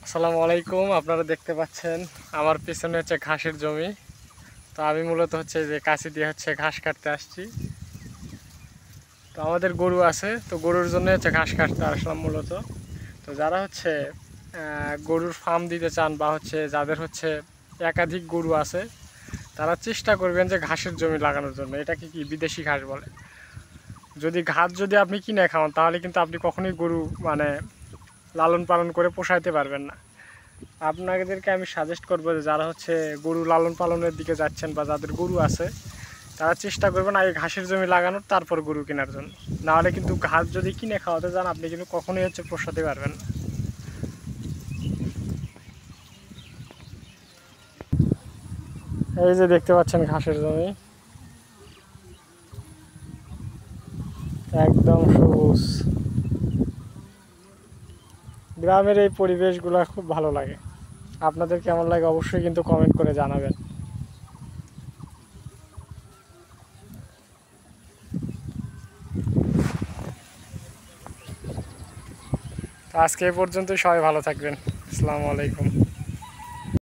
আসসালামু আলাইকুম। আপনারা দেখতে পাচ্ছেন আমার পিছনে হচ্ছে ঘাসের জমি। তো আমি মূলত হচ্ছে যে কাঁচি দিয়ে হচ্ছে ঘাস কাটতে আসছি। তো আমাদের গরু আছে, তো গরুর জন্য হচ্ছে ঘাস কাটতে আসলাম মূলত। তো যারা হচ্ছে গরুর ফার্ম দিতে চান বা হচ্ছে যাদের হচ্ছে একাধিক গরু আছে, তারা চেষ্টা করবেন যে ঘাসের জমি লাগানোর জন্য। এটাকে কি বিদেশি ঘাস বলে। যদি আপনি কিনে খাওয়ান, তাহলে কিন্তু আপনি কখনোই গরু মানে লালন পালন করে পোষাইতে পারবেন না। আপনাদেরকে আমি সাজেস্ট করবো যে যারা হচ্ছে গরু লালন পালনের দিকে যাচ্ছেন বা যাদের গরু আছে, তারা চেষ্টা করবেন আগে ঘাসের জমি লাগানোর, তারপর গরু কেনার জন্য। নাহলে কিন্তু ঘাস যদি কিনে খাওয়াতে যান, আপনি কিন্তু কখনোই হচ্ছে পোষাতে পারবেন না। এই যে দেখতে পাচ্ছেন ঘাসের জমি, একদম সবুজ। গ্রামের এই পরিবেশগুলো খুব ভালো লাগে। আপনাদের কেমন লাগে অবশ্যই কিন্তু কমেন্ট করে জানাবেন। তো আজকে এই পর্যন্তই, সবাই ভালো থাকবেন। আসসালামু আলাইকুম।